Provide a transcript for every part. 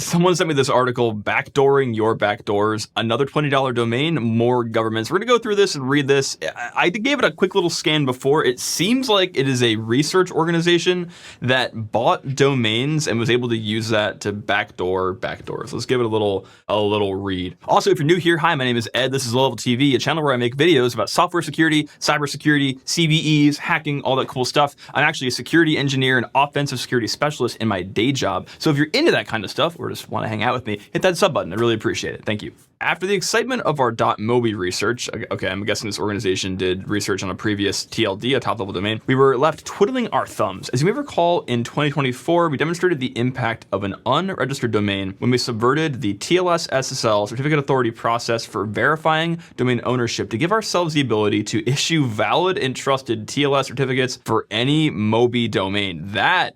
Someone sent me this article, Backdooring Your Backdoors, another $20 domain, more governments. We're going to go through this and read this. I gave it a quick little scan before. It seems like it is a research organization that bought domains and was able to use that to backdoor backdoors. Let's give it a little read. Also, if you're new here, hi, my name is Ed. This is Low Level TV, a channel where I make videos about software security, cybersecurity, CVEs, hacking, all that cool stuff. I'm actually a security engineer and offensive security specialist in my day job. So if you're into that kind of stuff or just want to hang out with me, hit that sub button. I really appreciate it. Thank you. After the excitement of our .mobi research, okay, I'm guessing this organization did research on a previous TLD, a top-level domain, we were left twiddling our thumbs. As you may recall, in 2024, we demonstrated the impact of an unregistered domain when we subverted the TLS SSL certificate authority process for verifying domain ownership to give ourselves the ability to issue valid and trusted TLS certificates for any Mobi domain. That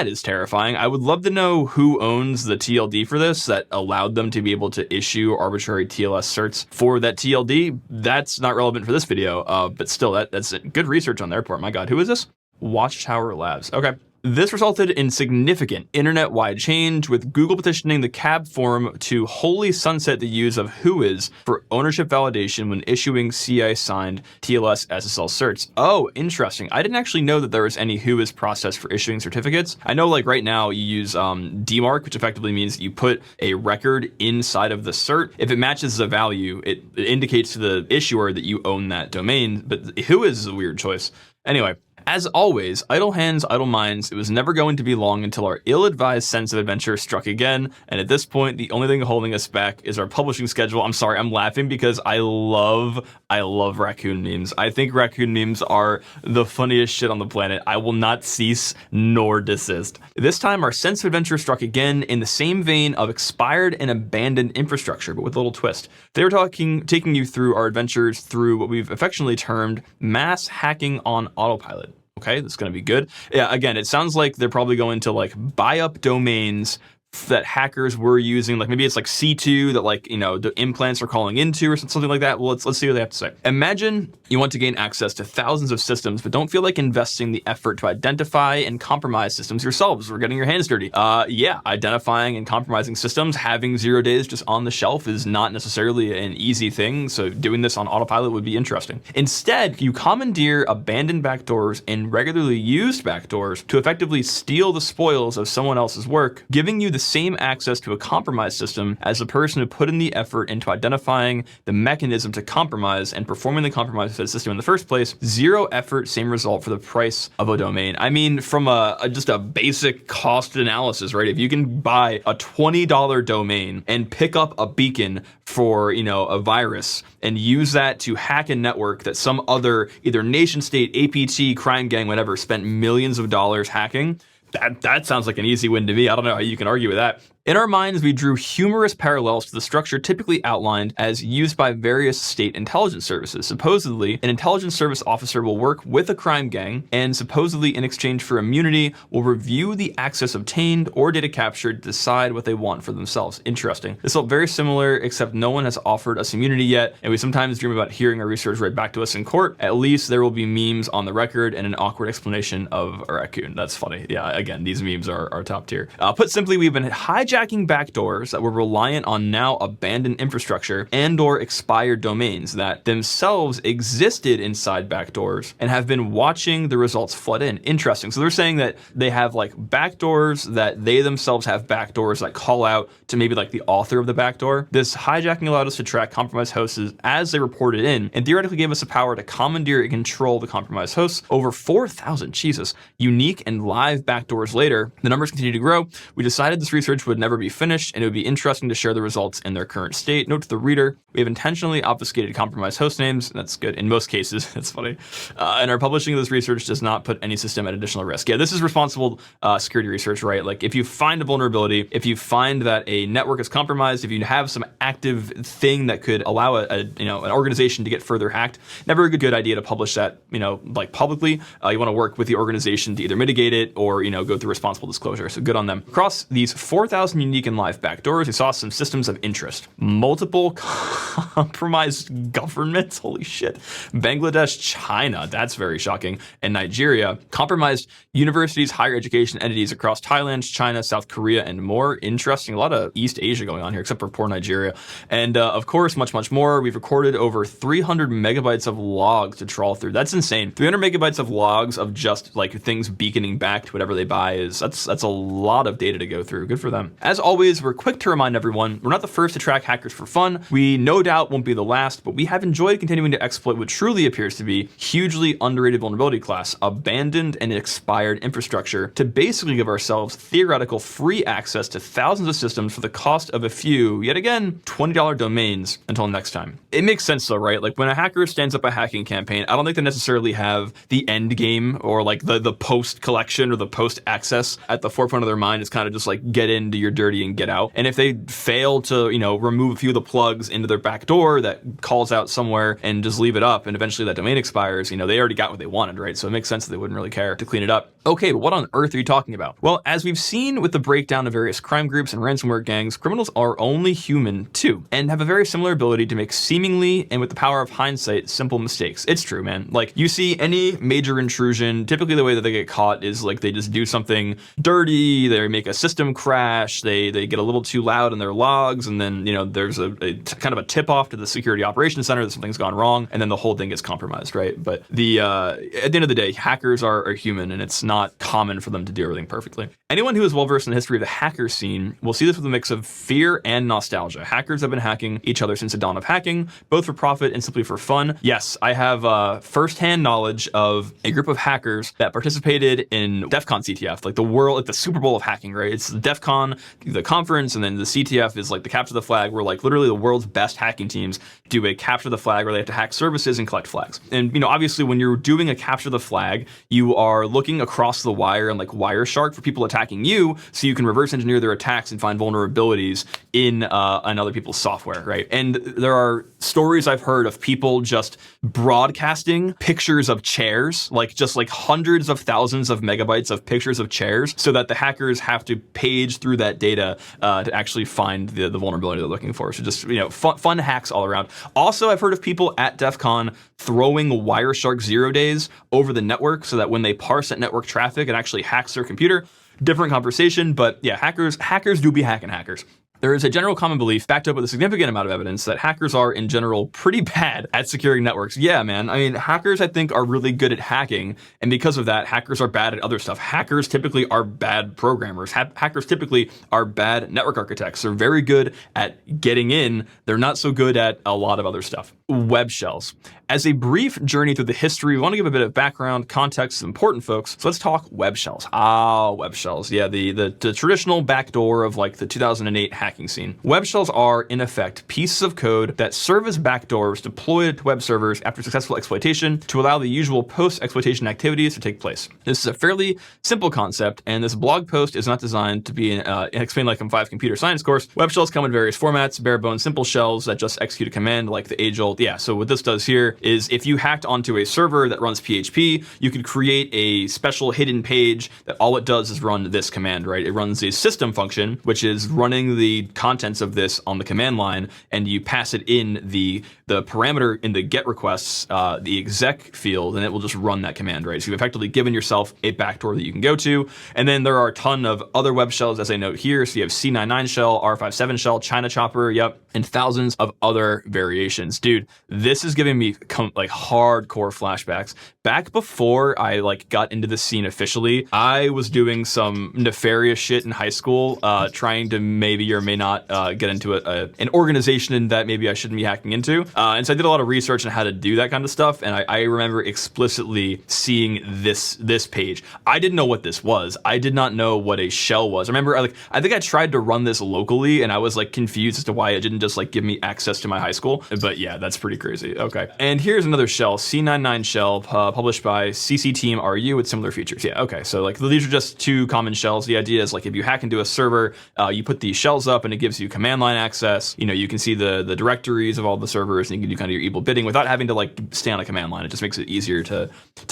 is terrifying. I would love to know who owns the TLD for this that allowed them to be able to issue arbitrary TLS certs for that TLD. That's not relevant for this video, but still, that's good research on their part. My God, who is this? Watchtower Labs. Okay. This resulted in significant internet-wide change, with Google petitioning the CAB forum to wholly sunset the use of Whois for ownership validation when issuing CI-signed TLS SSL certs. Oh, interesting. I didn't actually know that there was any Whois process for issuing certificates. I know like right now you use DMARC, which effectively means you put a record inside of the cert. If it matches the value, it indicates to the issuer that you own that domain, but Whois is a weird choice. Anyway, as always, idle hands, idle minds, it was never going to be long until our ill-advised sense of adventure struck again, and at this point, the only thing holding us back is our publishing schedule. I'm sorry, I'm laughing because I love raccoon memes. I think raccoon memes are the funniest shit on the planet. I will not cease nor desist. This time, our sense of adventure struck again in the same vein of expired and abandoned infrastructure, but with a little twist. They were taking you through our adventures through what we've affectionately termed mass hacking on autopilot. Okay, that's going to be good. Yeah, again, it sounds like they're probably going to like buy up domains that hackers were using, like maybe it's like C2 that like, you know, the implants are calling into or something like that. Well, let's see what they have to say. Imagine you want to gain access to thousands of systems, but don't feel like investing the effort to identify and compromise systems yourselves or getting your hands dirty. Yeah, identifying and compromising systems, having 0 days just on the shelf is not necessarily an easy thing. So doing this on autopilot would be interesting. Instead, you commandeer abandoned backdoors and regularly used backdoors to effectively steal the spoils of someone else's work, giving you the same access to a compromised system as the person who put in the effort into identifying the mechanism to compromise and performing the compromise to the system in the first place. 0 effort, same result for the price of a domain. I mean, from just a basic cost analysis, right? If you can buy a $20 domain and pick up a beacon for, you know, a virus and use that to hack a network that some other either nation state, APT, crime gang, whatever, spent millions of dollars hacking, that sounds like an easy win to me. I don't know how you can argue with that. In our minds, we drew humorous parallels to the structure typically outlined as used by various state intelligence services. Supposedly, an intelligence service officer will work with a crime gang and supposedly in exchange for immunity will review the access obtained or data captured to decide what they want for themselves. Interesting. This felt very similar, except no one has offered us immunity yet, and we sometimes dream about hearing our research read back to us in court. At least there will be memes on the record and an awkward explanation of a raccoon. That's funny. Yeah, again, these memes are top tier. Put simply, we've been hijacking backdoors that were reliant on now abandoned infrastructure and or expired domains that themselves existed inside backdoors and have been watching the results flood in. Interesting. So they're saying that they have like backdoors that they themselves have backdoors that call out to maybe like the author of the backdoor. This hijacking allowed us to track compromised hosts as they reported in and theoretically gave us the power to commandeer and control the compromised hosts. Over 4,000, Jesus, unique and live backdoors later, the numbers continue to grow. We decided this research would never be finished, and it would be interesting to share the results in their current state. Note to the reader, we have intentionally obfuscated compromised host names. That's good in most cases. That's funny. And our publishing of this research does not put any system at additional risk. Yeah, this is responsible security research, right? Like if you find a vulnerability, if you find that a network is compromised, if you have some active thing that could allow an organization to get further hacked, never a good idea to publish that, like publicly. You want to work with the organization to either mitigate it or, go through responsible disclosure. So good on them. Across these 4,000 some unique and live backdoors. We saw some systems of interest. Multiple compromised governments, holy shit. Bangladesh, China, that's very shocking, and Nigeria. Compromised universities, higher education entities across Thailand, China, South Korea, and more. Interesting. A lot of East Asia going on here, except for poor Nigeria. And of course, much, much more. We've recorded over 300 megabytes of logs to trawl through. That's insane. 300 megabytes of logs of just like things beaconing back to whatever they buy that's a lot of data to go through. Good for them. As always, we're quick to remind everyone, we're not the first to track hackers for fun. We no doubt won't be the last, but we have enjoyed continuing to exploit what truly appears to be hugely underrated vulnerability class, abandoned and expired infrastructure, to basically give ourselves theoretical free access to thousands of systems for the cost of a few, yet again, $20 domains. Until next time. It makes sense though, right? Like when a hacker stands up a hacking campaign, I don't think they necessarily have the end game or like the post collection or the post access at the forefront of their mind. It's kind of just like get in, do your dirty and get out. And if they fail to, remove a few of the plugs into their back door that calls out somewhere and just leave it up and eventually that domain expires, they already got what they wanted, right? So it makes sense that they wouldn't really care to clean it up. Okay, but what on earth are you talking about? Well, as we've seen with the breakdown of various crime groups and ransomware gangs, criminals are only human too, and have a very similar ability to make seemingly, and with the power of hindsight, simple mistakes. It's true, man. Like you see any major intrusion, typically the way that they get caught is like they just do something dirty, they make a system crash, they get a little too loud in their logs, and then, there's a kind of a tip off to the security operations center that something's gone wrong, and then the whole thing gets compromised, right? But at the end of the day, hackers are human, and it's not common for them to do everything perfectly. Anyone who is well versed in the history of the hacker scene will see this with a mix of fear and nostalgia. Hackers have been hacking each other since the dawn of hacking, both for profit and simply for fun. Yes, I have firsthand knowledge of a group of hackers that participated in DEF CON CTF, like the Super Bowl of hacking, right? It's DEF CON, the conference, and then the CTF is like the capture the flag, where like literally the world's best hacking teams do a capture the flag where they have to hack services and collect flags. And obviously when you're doing a capture the flag, you are looking across the wire and like Wireshark for people attacking you, so you can reverse engineer their attacks and find vulnerabilities in other people's software, right? And there are stories I've heard of people just broadcasting pictures of chairs, like just like hundreds of thousands of megabytes of pictures of chairs, so that the hackers have to page through that data to actually find the vulnerability they're looking for. So just, fun hacks all around. Also, I've heard of people at DEF CON throwing Wireshark 0 days over the network so that when they parse that network traffic, it actually hacks their computer. Different conversation, but yeah, hackers do be hacking hackers. There is a general common belief, backed up with a significant amount of evidence, that hackers are, in general, pretty bad at securing networks. Yeah, man. I mean, hackers, I think, are really good at hacking, and because of that, hackers are bad at other stuff. Hackers typically are bad programmers. Hackers typically are bad network architects. They're very good at getting in. They're not so good at a lot of other stuff. Webshells. As a brief journey through the history, we want to give a bit of background, context to important folks. So let's talk Webshells. Webshells. Yeah, the traditional backdoor of like the 2008 hacking scene. Webshells are, in effect, pieces of code that serve as backdoors deployed to web servers after successful exploitation to allow the usual post-exploitation activities to take place. This is a fairly simple concept, and this blog post is not designed to be an Explain Like I'm 5 computer science course. Webshells come in various formats, bare bones simple shells that just execute a command like the age-old. Yeah, so what this does here is if you hacked onto a server that runs PHP, you could create a special hidden page that all it does is run this command, right? It runs a system function, which is running the contents of this on the command line, and you pass it in the parameter in the get requests, the exec field, and it will just run that command, right? So you've effectively given yourself a backdoor that you can go to. And then there are a ton of other web shells, as I note here. So you have C99 Shell, R57 Shell, China Chopper, yep, and thousands of other variations. Dude, this is giving me like hardcore flashbacks. Back before I like got into the scene officially, I was doing some nefarious shit in high school, trying to maybe or may not get into an organization that maybe I shouldn't be hacking into. And so I did a lot of research on how to do that kind of stuff. And I remember explicitly seeing this page. I didn't know what this was. I did not know what a shell was. I remember I think I tried to run this locally, and I was like confused as to why it didn't just like give me access to my high school. But yeah, that's pretty crazy. Okay. And And here's another shell, C99 Shell, published by CC Team RU with similar features. Yeah, okay, so like these are just two common shells. The idea is like if you hack into a server, you put these shells up and it gives you command line access. You know, you can see the directories of all the servers and you can do kind of your evil bidding without having to like stay on a command line. It just makes it easier to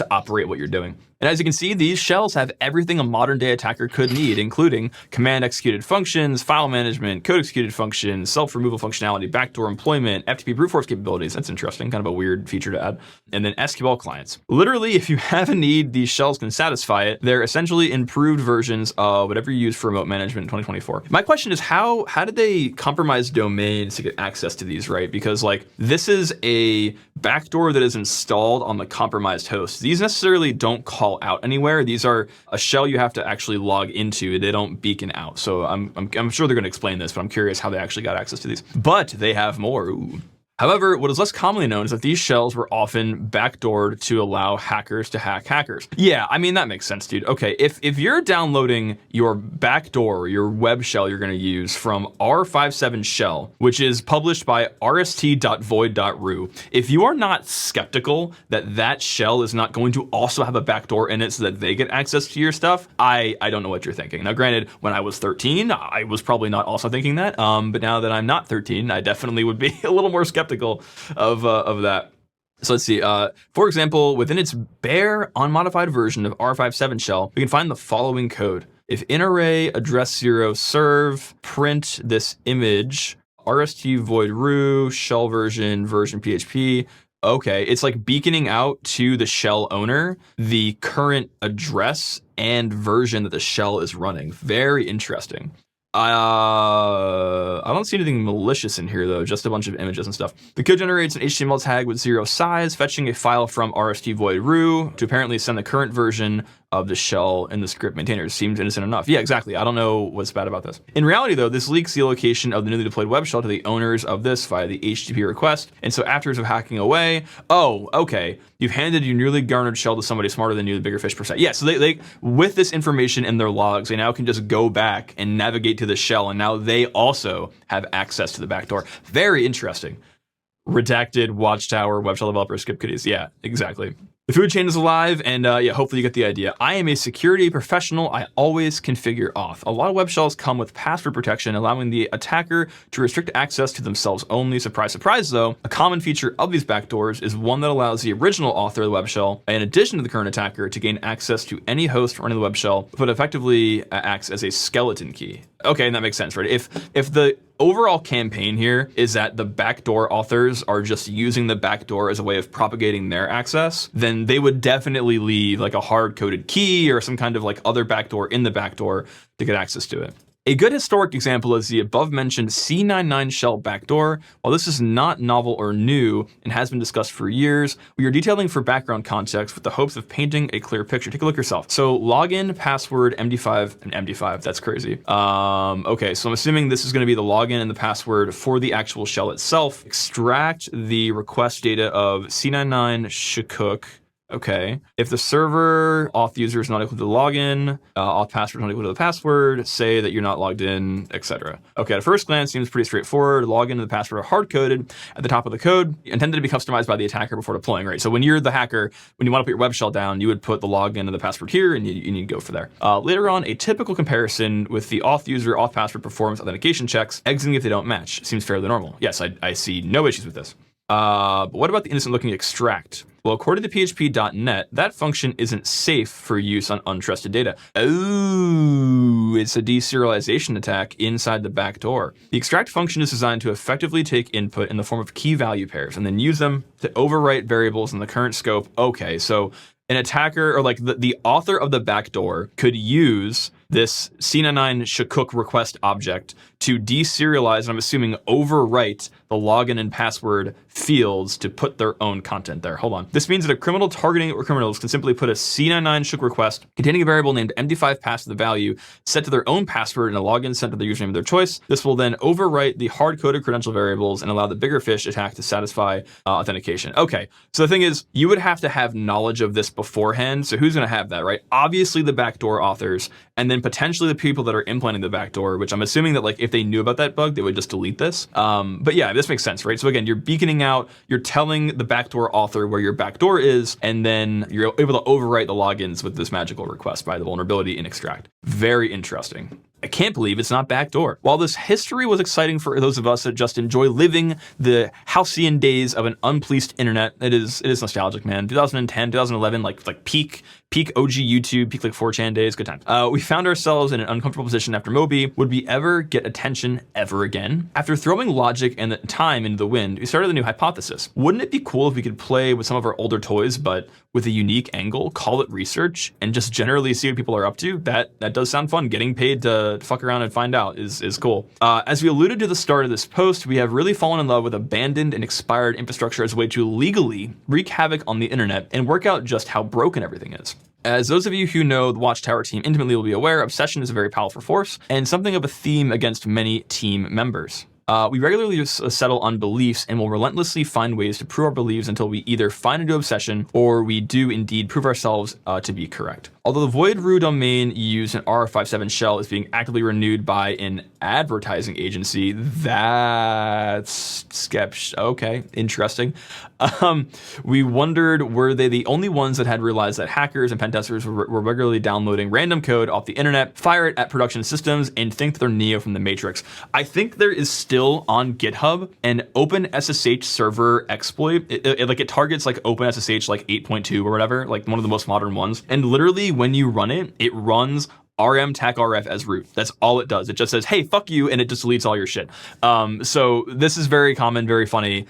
operate what you're doing. And as you can see, these shells have everything a modern day attacker could need, including command executed functions, file management, code executed functions, self-removal functionality, backdoor employment, FTP brute force capabilities. That's interesting, kind of a weird feature to add. And then SQL clients. Literally, if you have a need, these shells can satisfy it. They're essentially improved versions of whatever you use for remote management in 2024. My question is how did they compromise domains to get access to these, right? Because like this is a backdoor that is installed on the compromised host. These necessarily don't call out anywhere. These are a shell you have to actually log into. They don't beacon out. So I'm sure they're going to explain this, but I'm curious how they actually got access to these. But they have more. Ooh. However, what is less commonly known is that these shells were often backdoored to allow hackers to hack hackers. Yeah, I mean, that makes sense, dude. Okay, if you're downloading your backdoor, your web shell you're going to use from R57 Shell, which is published by rst.void.ru, if you are not skeptical that that shell is not going to also have a backdoor in it so that they get access to your stuff, I don't know what you're thinking. Now, granted, when I was 13, I was probably not also thinking that, but now that I'm not 13, I definitely would be a little more skeptical of that. So let's see. For example, within its bare unmodified version of R57 shell, we can find the following code. If in array address 0 serve print this image, rst void ru shell version PHP. Okay, it's like beaconing out to the shell owner the current address and version that the shell is running. Very interesting. I don't see anything malicious in here though, just a bunch of images and stuff. The code generates an HTML tag with 0 size, fetching a file from rst void ru to apparently send the current version of the shell in the script maintainer. Seems innocent enough. Yeah, exactly. I don't know what's bad about this. In reality though, this leaks the location of the newly deployed web shell to the owners of this via the HTTP request. And so after hacking away, oh, okay, you've handed your newly garnered shell to somebody smarter than you, the bigger fish per se. Yeah, so they with this information in their logs, they now can just go back and navigate to the shell, and now they also have access to the backdoor. Very interesting. Redacted Watchtower web shell developer script kiddies. Yeah, exactly. The food chain is alive, and yeah, hopefully you get the idea. I am a security professional. I always configure auth. A lot of web shells come with password protection, allowing the attacker to restrict access to themselves only. Surprise, surprise, though. A common feature of these backdoors is one that allows the original author of the web shell, in addition to the current attacker, to gain access to any host running the web shell, but effectively acts as a skeleton key. Okay, and that makes sense, right? If the overall campaign here is that the backdoor authors are just using the backdoor as a way of propagating their access, then they would definitely leave like a hard-coded key or some kind of like other backdoor in the backdoor to get access to it. A good historic example is the above-mentioned C99 Shell Backdoor. While this is not novel or new and has been discussed for years, we are detailing for background context with the hopes of painting a clear picture. Take a look yourself. So login, password, MD5, and MD5. That's crazy. Okay, so I'm assuming this is going to be the login and the password for the actual shell itself. Extract the request data of C99 Shell. Okay. If the server auth user is not equal to the login, auth password is not equal to the password, say that you're not logged in, etc. Okay, at first glance, seems pretty straightforward. Login and the password are hard-coded at the top of the code, intended to be customized by the attacker before deploying, right? So when you're the hacker, when you want to put your web shell down, you would put the login and the password here, and you need to go for there. Later on, a typical comparison with the auth user, auth password performs authentication checks, exiting if they don't match. Seems fairly normal. Yes, I see no issues with this. But what about the innocent-looking extract? Well, according to PHP.net, that function isn't safe for use on untrusted data. Oh, it's a deserialization attack inside the backdoor. The extract function is designed to effectively take input in the form of key value pairs and then use them to overwrite variables in the current scope. Okay, so an attacker or like the author of the backdoor could use this C99 Shell request object to deserialize, and I'm assuming overwrite the login and password fields to put their own content there. Hold on. This means that a criminal targeting or criminals can simply put a C99 Shell request containing a variable named MD5 pass to the value set to their own password and a login sent to the username of their choice. This will then overwrite the hard-coded credential variables and allow the bigger fish attack to satisfy authentication. Okay, so the thing is, you would have to have knowledge of this beforehand. So who's going to have that, right? Obviously the backdoor authors, and then then potentially the people that are implementing the backdoor, which I'm assuming that like if they knew about that bug, they would just delete this. But yeah, this makes sense, right? So again, you're beaconing out, you're telling the backdoor author where your backdoor is, and then you're able to overwrite the logins with this magical request by the vulnerability in extract. Very interesting. I can't believe it's not backdoor. While this history was exciting for those of us that just enjoy living the halcyon days of an unpoliced internet, it is nostalgic, man. 2010, 2011, like peak OG YouTube, peak like 4chan days, good times. We found ourselves in an uncomfortable position after Moby. Would we ever get attention ever again? After throwing logic and the time into the wind, we started a new hypothesis. Wouldn't it be cool if we could play with some of our older toys, but with a unique angle, call it research, and just generally see what people are up to? That does sound fun. Getting paid to fuck around and find out is cool. As we alluded to the start of this post, we have really fallen in love with abandoned and expired infrastructure as a way to legally wreak havoc on the internet and work out just how broken everything is. As those of you who know the Watchtower team intimately will be aware, obsession is a very powerful force and something of a theme against many team members. We regularly settle on beliefs and will relentlessly find ways to prove our beliefs until we either find a new obsession or we do indeed prove ourselves to be correct. Although the void rue domain used in R57 shell is being actively renewed by an advertising agency, that's okay, interesting. We wondered, were they the only ones that had realized that hackers and pen testers were regularly downloading random code off the internet, fire it at production systems, and think that they're Neo from the Matrix? I think there is still on GitHub an OpenSSH server exploit. It targets like OpenSSH like 8.2 or whatever, like one of the most modern ones. And literally when you run it, it runs rm-tac-rf as root. That's all it does. It just says, hey, fuck you, and it just deletes all your shit. So this is very common, very funny.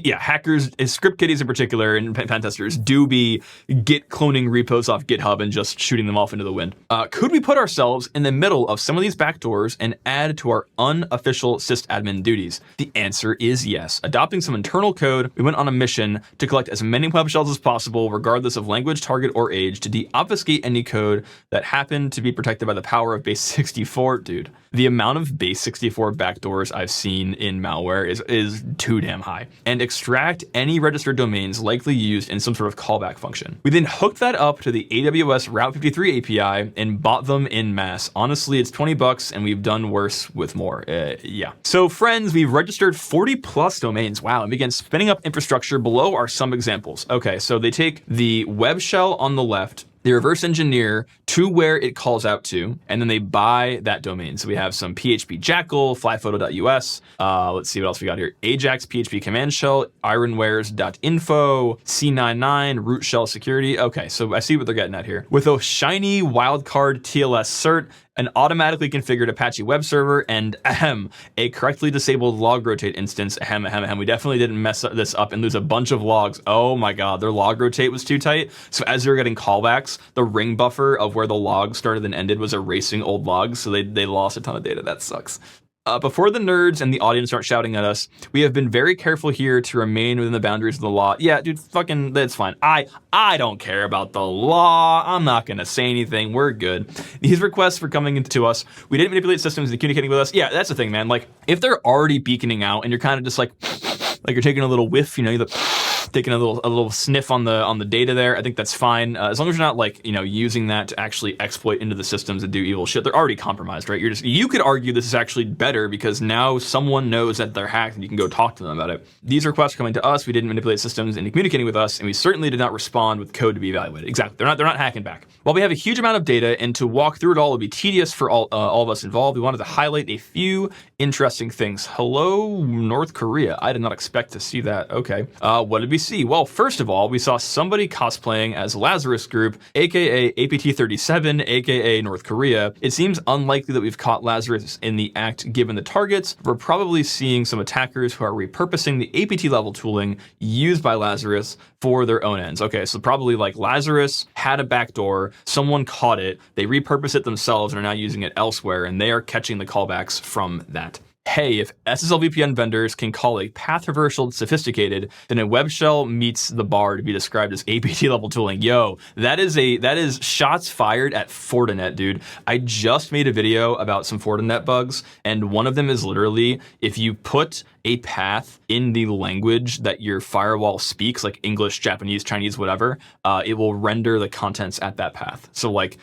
Yeah, hackers, script kiddies in particular, and pen testers do be git cloning repos off GitHub and just shooting them off into the wind. Could we put ourselves in the middle of some of these backdoors and add to our unofficial sysadmin duties? The answer is yes. Adopting some internal code, we went on a mission to collect as many web shells as possible, regardless of language, target, or age, to deobfuscate any code that happened to be protected by the power of base 64. Dude, the amount of base 64 backdoors I've seen in malware is too damn high. And extract any registered domains likely used in some sort of callback function. We then hooked that up to the AWS Route 53 API and bought them in mass. Honestly, it's $20 and we've done worse with more. Yeah. So friends, we've registered 40 plus domains. Wow. And began spinning up infrastructure. Below are some examples. Okay, so they take the web shell on the left, they reverse engineer to where it calls out to, and then they buy that domain. So we have some PHP Jackal, flyphoto.us. Let's see what else we got here. Ajax PHP command shell, ironwares.info, C99 root shell security. Okay, so I see what they're getting at here. With a shiny wildcard TLS cert, an automatically configured Apache web server, and a correctly disabled log rotate instance. We definitely didn't mess this up and lose a bunch of logs. Oh my god, their log rotate was too tight. So as they were getting callbacks, the ring buffer of where the log started and ended was erasing old logs, so they lost a ton of data. That sucks. Before the nerds and the audience start shouting at us, we have been very careful here to remain within the boundaries of the law. Yeah, dude, fucking, that's fine. I don't care about the law. I'm not gonna say anything. We're good. These requests for coming into us, we didn't manipulate systems and communicating with us. Yeah, that's the thing, man. Like, if they're already beaconing out and you're kind of just like you're taking a little whiff, you know, you're taking a little sniff on the data there, I think that's fine. As long as you're not like, you know, using that to actually exploit into the systems and do evil shit. They're already compromised, right? You could argue this is actually better because now someone knows that they're hacked and you can go talk to them about it. These requests are coming to us. We didn't manipulate systems into communicating with us, and we certainly did not respond with code to be evaluated. Exactly. They're not hacking back. While we have a huge amount of data and to walk through it all would be tedious for all of us involved, we wanted to highlight a few interesting things. Hello, North Korea. I did not expect to see that. Okay. What did we see? Well, first of all, we saw somebody cosplaying as Lazarus Group, aka APT-37, aka North Korea. It seems unlikely that we've caught Lazarus in the act given the targets. We're probably seeing some attackers who are repurposing the APT level tooling used by Lazarus for their own ends. Okay, so probably like Lazarus had a backdoor, someone caught it, they repurposed it themselves and are now using it elsewhere, and they are catching the callbacks from that. Hey, if SSL VPN vendors can call a path reversal sophisticated, then a web shell meets the bar to be described as APT level tooling. Yo, that is shots fired at Fortinet, dude. I just made a video about some Fortinet bugs, and one of them is literally if you put a path in the language that your firewall speaks, like English, Japanese, Chinese, whatever, it will render the contents at that path. So like,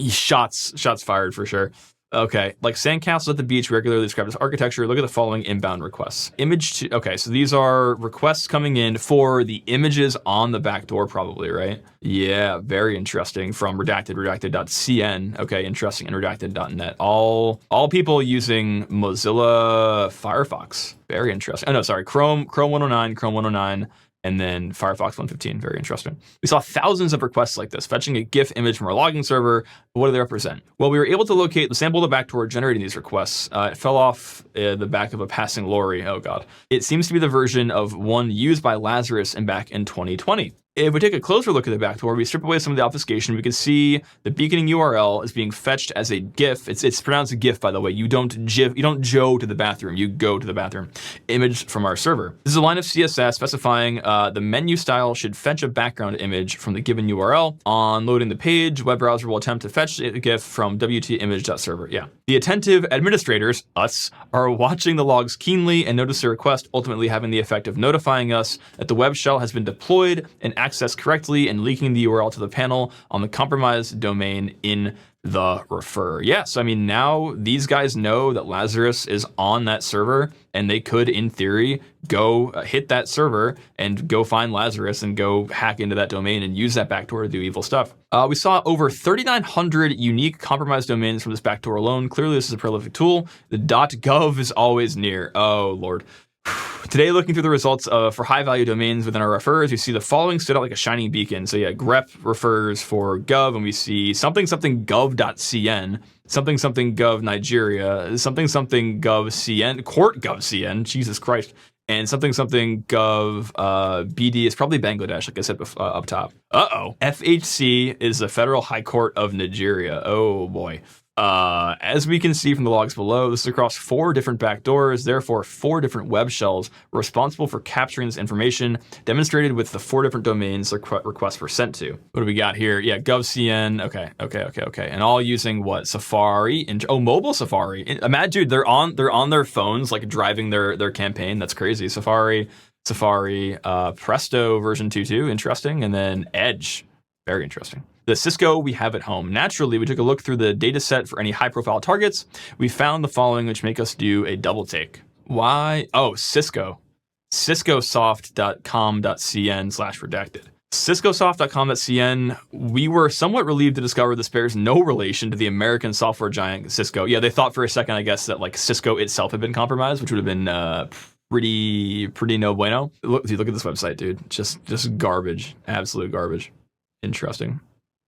Shots fired for sure. Okay, like sandcastles at the beach regularly described as architecture. Look at the following inbound requests. Okay, so these are requests coming in for the images on the backdoor, probably, right? Yeah, very interesting. From redacted.cn. Okay, interesting. And redacted.net. All people using Mozilla Firefox. Very interesting. Oh no, sorry, Chrome 109, and then Firefox 115, very interesting. We saw thousands of requests like this, fetching a GIF image from our logging server. What do they represent? Well, we were able to locate the sample of the backdoor generating these requests. It fell off the back of a passing lorry. Oh God. It seems to be the version of one used by Lazarus back in 2020. If we take a closer look at the backdoor, we strip away some of the obfuscation, we can see the beaconing URL is being fetched as a GIF. It's pronounced a GIF, by the way. You don't Joe to the bathroom, you go to the bathroom. Image from our server. This is a line of CSS specifying the menu style should fetch a background image from the given URL. On loading the page, web browser will attempt to fetch a GIF from wtimage.server. Yeah. The attentive administrators, us, are watching the logs keenly and notice the request ultimately having the effect of notifying us that the web shell has been deployed and accessed correctly and leaking the URL to the panel on the compromised domain in the refer. Yes, I mean, now these guys know that Lazarus is on that server, and they could, in theory, go hit that server and go find Lazarus and go hack into that domain and use that backdoor to do evil stuff. We saw over 3,900 unique compromised domains from this backdoor alone. Clearly, this is a prolific tool. The .gov is always near. Oh, Lord. Today, looking through the results for high-value domains within our refers, we see the following stood out like a shining beacon. So yeah, grep refers for gov, and we see something gov.cn, something gov Nigeria, something gov cn, court gov cn, Jesus Christ, and something gov BD is probably Bangladesh, like I said up top. FHC is the Federal High Court of Nigeria. Oh boy. As we can see from the logs below, this is across 4 different backdoors, therefore 4 different web shells responsible for capturing this information, demonstrated with the 4 different domains the requests were sent to. What do we got here? Yeah, GovCN. Okay. And all using what? Safari and mobile Safari. Imagine, dude, they're on their phones, like driving their campaign. That's crazy. Safari, Presto version 2.2, interesting, and then Edge, very interesting. The Cisco we have at home. Naturally, we took a look through the data set for any high-profile targets. We found the following, which make us do a double take. Why? Oh, Cisco. Ciscosoft.com.cn/redacted. Ciscosoft.com.cn, we were somewhat relieved to discover this bears no relation to the American software giant Cisco. Yeah, they thought for a second, I guess, that like Cisco itself had been compromised, which would have been pretty no bueno. Look at this website, dude. Just garbage. Absolute garbage. Interesting.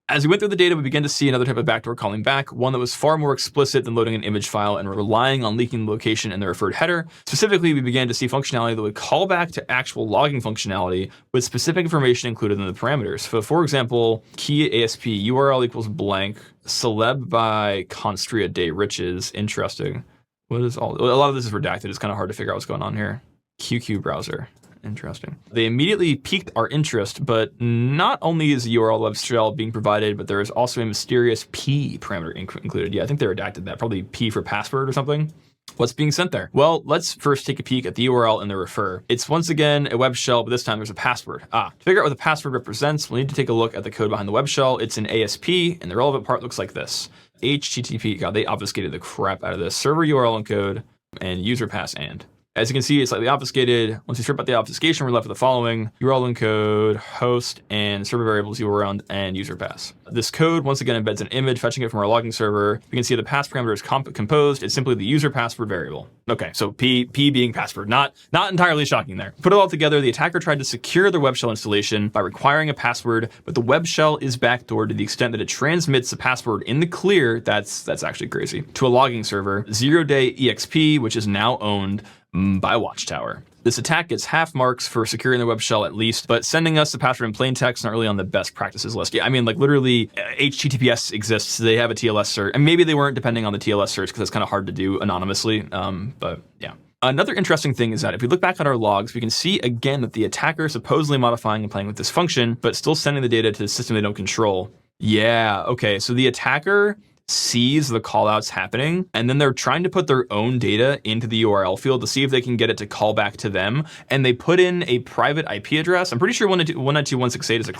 As we went through the data, we began to see another type of backdoor calling back, one that was far more explicit than loading an image file and relying on leaking the location in the referred header. Specifically, we began to see functionality that would call back to actual logging functionality with specific information included in the parameters. So, for example, key ASP URL equals blank, celeb by Constria Day Riches. Interesting. What is a lot of this is redacted. It's kind of hard to figure out what's going on here. QQ browser. Interesting. They immediately piqued our interest, but not only is the URL web shell being provided, but there is also a mysterious P parameter included. Yeah, I think they redacted that. Probably P for password or something. What's being sent there? Well, let's first take a peek at the URL in the refer. It's once again a web shell, but this time there's a password. To figure out what the password represents, we'll need to take a look at the code behind the web shell. It's an ASP, and the relevant part looks like this. HTTP, God, they obfuscated the crap out of this. Server URL encode and user pass and. As you can see, it's slightly obfuscated. Once you strip out the obfuscation, we're left with the following: URL encode, host, and server variables URL and user pass. This code, once again, embeds an image, fetching it from our logging server. You can see the pass parameter is composed. It's simply the user password variable. Okay, so P being password. Not entirely shocking there. Put it all together, the attacker tried to secure their web shell installation by requiring a password, but the web shell is backdoored to the extent that it transmits the password in the clear. That's actually crazy. To a logging server, 0-day EXP, which is now owned by Watchtower. This attack gets half marks for securing the web shell at least, but sending us the password in plain text not really on the best practices list. Yeah, I mean, like literally HTTPS exists. They have a TLS cert, and maybe they weren't depending on the TLS certs because it's kind of hard to do anonymously. But yeah. Another interesting thing is that if we look back at our logs, we can see again that the attacker is supposedly modifying and playing with this function, but still sending the data to the system they don't control. Yeah, okay, so the attacker sees the callouts happening, and then they're trying to put their own data into the URL field to see if they can get it to call back to them, and they put in a private IP address. I'm pretty sure 192.168 is a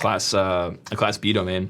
class B domain.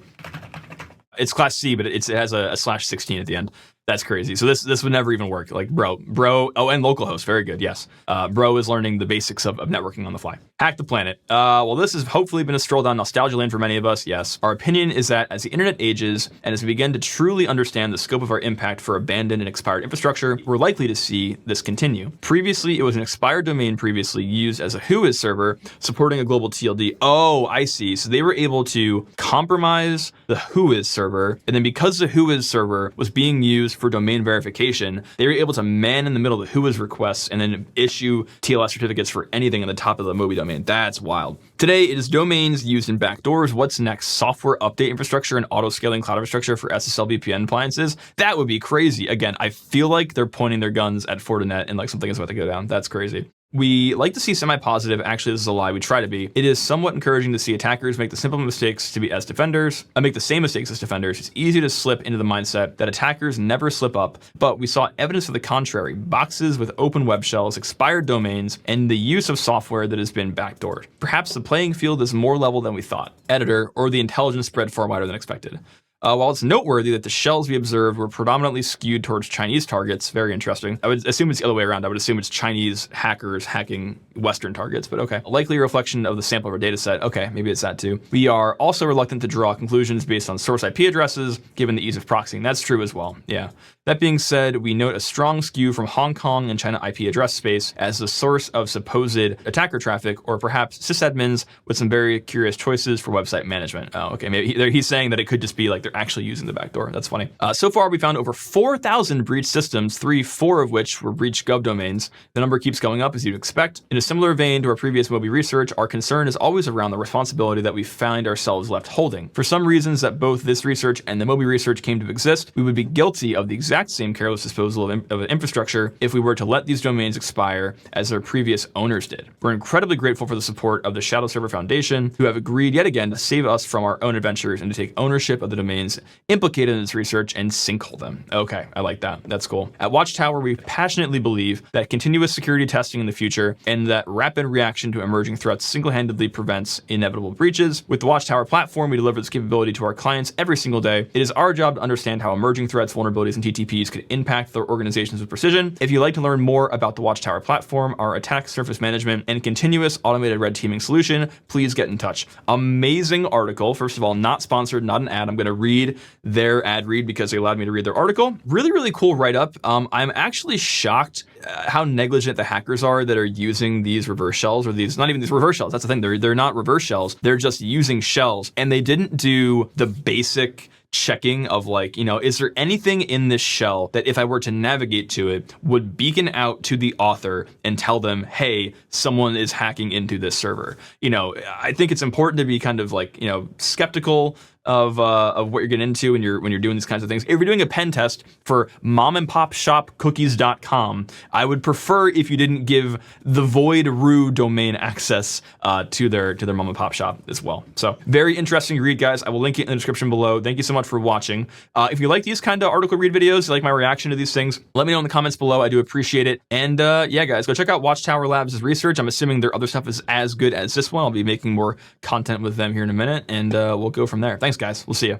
It's class C, but it has a /16 at the end. That's crazy. So this would never even work. Like, bro. Oh, and localhost. Very good. Yes. Bro is learning the basics of networking on the fly. Hack the planet. Well, this has hopefully been a stroll down nostalgia lane for many of us. Yes. Our opinion is that as the internet ages and as we begin to truly understand the scope of our impact for abandoned and expired infrastructure, we're likely to see this continue. Previously, it was an expired domain previously used as a Whois server supporting a global TLD. Oh, I see. So they were able to compromise the Whois server, and then because the Whois server was being used for domain verification, they were able to man in the middle of the Whois requests and then issue TLS certificates for anything on the top of the Moby domain. That's wild. Today, it is domains used in backdoors. What's next? Software update infrastructure and auto-scaling cloud infrastructure for SSL VPN appliances? That would be crazy. Again, I feel like they're pointing their guns at Fortinet and like something is about to go down. That's crazy. We like to see semi-positive. Actually, this is a lie. We try to be. It is somewhat encouraging to see attackers make the simple mistakes to be as defenders. Make the same mistakes as defenders. It's easy to slip into the mindset that attackers never slip up, but we saw evidence of the contrary. Boxes with open web shells, expired domains, and the use of software that has been backdoored. Perhaps the playing field is more level than we thought. Editor, or the intelligence spread far wider than expected. While it's noteworthy that the shells we observed were predominantly skewed towards Chinese targets, very interesting. I would assume it's the other way around. I would assume it's Chinese hackers hacking Western targets, but okay. A likely reflection of the sample of our data set. Okay, maybe it's that too. We are also reluctant to draw conclusions based on source IP addresses, given the ease of proxying. That's true as well, yeah. That being said, we note a strong skew from Hong Kong and China IP address space as the source of supposed attacker traffic, or perhaps sysadmins with some very curious choices for website management. Oh, okay, maybe he's saying that it could just be like they're actually using the backdoor. That's funny. So far, we found over 4,000 breached systems, 4 of which were breached gov domains. The number keeps going up as you'd expect. In a similar vein to our previous Moby research, our concern is always around the responsibility that we find ourselves left holding. For some reasons that both this research and the Moby research came to exist, we would be guilty of the exact same careless disposal of infrastructure if we were to let these domains expire as their previous owners did. We're incredibly grateful for the support of the Shadow Server Foundation, who have agreed yet again to save us from our own adventures and to take ownership of the domains implicated in this research and sinkhole them. Okay, I like that. That's cool. At Watchtower, we passionately believe that continuous security testing in the future and that rapid reaction to emerging threats single-handedly prevents inevitable breaches. With the Watchtower platform, we deliver this capability to our clients every single day. It is our job to understand how emerging threats, vulnerabilities, and TTPs could impact their organizations with precision. If you'd like to learn more about the Watchtower platform, our attack surface management, and continuous automated red teaming solution, please get in touch. Amazing article. First of all, not sponsored, not an ad. I'm going to read their ad read because they allowed me to read their article. Really, really cool write-up. I'm actually shocked how negligent the hackers are that are using these reverse shells, or these, not even these reverse shells. That's the thing. They're not reverse shells. They're just using shells, and they didn't do the basic checking of like, is there anything in this shell that if I were to navigate to it would beacon out to the author and tell them, hey, someone is hacking into this server. I think it's important to be kind of like, skeptical of what you're getting into when you're doing these kinds of things. If you're doing a pen test for mompandpopshopcookies.com, I would prefer if you didn't give the void root domain access to their mom and pop shop as well. So very interesting read, guys. I will link it in the description below. Thank you so much for watching. If you like these kind of article read videos, you like my reaction to these things, let me know in the comments below. I do appreciate it. And yeah, guys, go check out Watchtower Labs' research. I'm assuming their other stuff is as good as this one. I'll be making more content with them here in a minute, and we'll go from there. Thanks, guys. We'll see you.